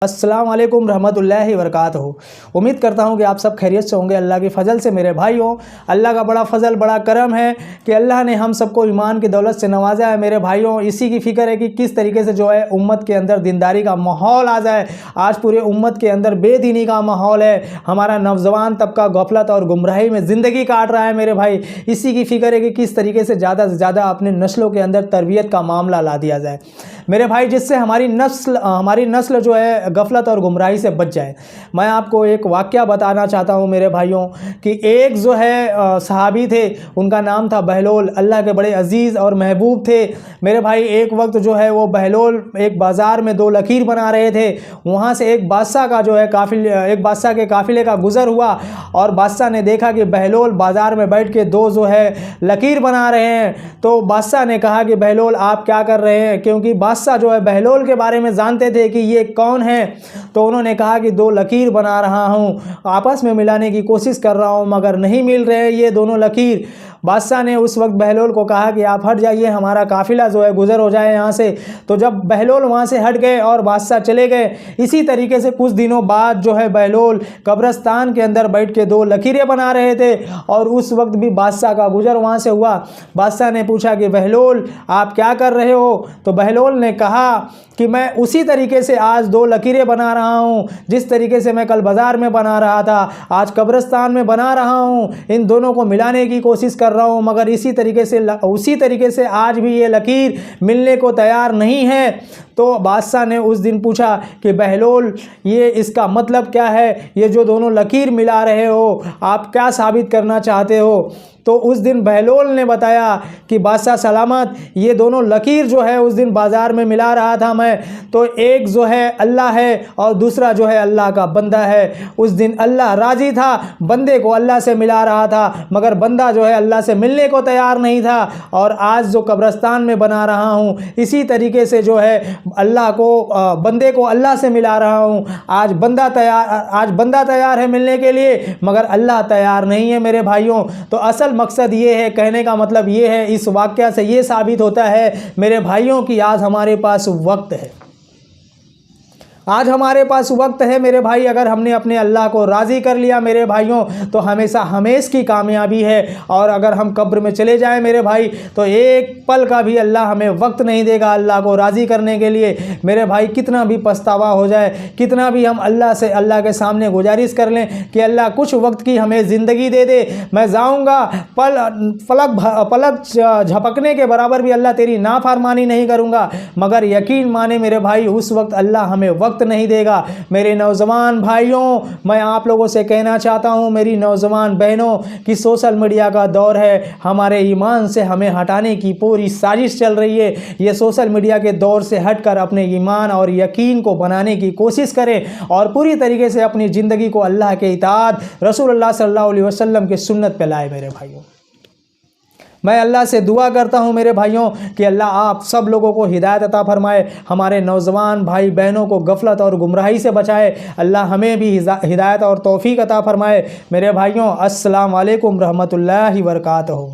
अस्सलाम वालेकुम रहमतुल्लाहि वबरकातुहू। उम्मीद करता हूँ कि आप सब खैरियत से होंगे। अल्लाह के फ़ज़ल से मेरे भाइयों, अल्लाह का बड़ा फ़ज़ल बड़ा करम है कि अल्लाह ने हम सबको ईमान की दौलत से नवाजा है। मेरे भाइयों, इसी की फ़िक्र है कि किस तरीके से जो है उम्मत के अंदर दीनदारी का माहौल आ जाए। आज पूरे उम्मत के अंदर बेदीनी का माहौल है। हमारा नौजवान तबका गफलत और गुमराही में ज़िंदगी काट रहा है। मेरे भाई, इसी की फ़िक्र है कि किस तरीके से ज़्यादा अपने नस्लों के अंदर तरबियत का मामला ला दिया जाए मेरे भाई, जिससे हमारी नस्ल जो है गफलत और गुमराही से बच जाए। मैं आपको एक वाक़या बताना चाहता हूँ मेरे भाइयों कि एक जो है सहाबी थे, उनका नाम था बहलोल। अल्लाह के बड़े अजीज़ और महबूब थे मेरे भाई। एक वक्त जो है वो बहलोल एक बाज़ार में दो लकीर बना रहे थे। वहाँ से एक बादशाह का जो है एक बादशाह के काफ़िले का गुज़र हुआ और बादशाह ने देखा कि बहलोल बाज़ार में बैठ के दो जो है लकीर बना रहे हैं। तो बादशाह ने कहा कि बहलोल आप क्या कर रहे हैं, क्योंकि बादशाह जो है बहलोल के बारे में जानते थे कि ये कौन है। तो उन्होंने कहा कि दो लकीर बना रहा हूँ, आपस में मिलाने की कोशिश कर रहा हूँ मगर नहीं मिल रहे ये दोनों लकीर। बादशाह ने उस वक्त बहलोल को कहा कि आप हट जाइए, हमारा काफ़िला जो है गुज़र हो जाए यहाँ से। तो जब बहलोल वहाँ से हट गए और बादशाह चले गए, इसी तरीके से कुछ दिनों बाद जो है बहलोल कब्रिस्तान के अंदर बैठ के दो लकीरें बना रहे थे और उस वक्त भी बादशाह का गुज़र वहाँ से हुआ। बादशाह ने पूछा कि बहलोल आप क्या कर रहे हो। तो बहलोल ने कहा कि मैं उसी तरीके से आज दो लकीरें बना रहा हूँ जिस तरीके से मैं कल बाज़ार में बना रहा था, आज कब्रिस्तान में बना रहा हूँ। इन दोनों को मिलाने की कोशिश कर रहा हूँ मगर उसी तरीके से आज भी ये लकीर मिलने को तैयार नहीं है। तो बादशाह ने उस दिन पूछा कि बहलोल ये इसका मतलब क्या है, ये जो दोनों लकीर मिला रहे हो आप क्या साबित करना चाहते हो। तो उस दिन बहलोल ने बताया कि बादशाह सलामत, ये दोनों लकीर जो है उस दिन बाज़ार में मिला रहा था मैं, तो एक जो है अल्लाह है और दूसरा जो है अल्लाह का बंदा है। उस दिन अल्लाह राज़ी था, बंदे को अल्लाह से मिला रहा था मगर बंदा जो है अल्लाह से मिलने को तैयार नहीं था। और आज जो कब्रिस्तान में बना रहा हूँ इसी तरीके से जो है बंदे को अल्लाह से मिला रहा हूँ। आज बंदा तैयार है मिलने के लिए मगर अल्लाह तैयार नहीं है मेरे भाइयों। तो असल मकसद ये है, कहने का मतलब ये है, इस वाक़या से ये साबित होता है मेरे भाइयों कि आज हमारे पास वक्त है। आज हमारे पास वक्त है मेरे भाई। अगर हमने अपने अल्लाह को राज़ी कर लिया मेरे भाइयों तो हमेशा हमेश की कामयाबी है। और अगर हम कब्र में चले जाएं मेरे भाई तो एक पल का भी अल्लाह हमें वक्त नहीं देगा अल्लाह को राज़ी करने के लिए मेरे भाई। कितना भी पछतावा हो जाए, कितना भी हम अल्लाह के सामने गुजारिश कर लें कि अल्लाह कुछ वक्त की हमें ज़िंदगी दे दे, मैं जाऊँगा, पलक झपकने के बराबर भी अल्लाह तेरी नाफरमानी नहीं करूँगा, मगर यकीन माने मेरे भाई उस वक्त अल्लाह हमें वक्त नहीं देगा। मेरे नौजवान भाइयों, मैं आप लोगों से कहना चाहता हूं, मेरी नौजवान बहनों, कि सोशल मीडिया का दौर है, हमारे ईमान से हमें हटाने की पूरी साजिश चल रही है। ये सोशल मीडिया के दौर से हटकर अपने ईमान और यकीन को बनाने की कोशिश करें और पूरी तरीके से अपनी ज़िंदगी को अल्लाह के इताअत, रसूलुल्लाह सल्लल्लाहु अलैहि वसल्लम की सुन्नत पे लाए मेरे भाइयों। मैं अल्लाह से दुआ करता हूँ मेरे भाइयों कि अल्लाह आप सब लोगों को हिदायत अता फरमाए, हमारे नौजवान भाई बहनों को गफलत और गुमराही से बचाए। अल्लाह हमें भी हिदायत और तौफीक अता फरमाए मेरे भाइयों। अस्सलाम वालेकुम रहमतुल्लाहि व बरकातहू।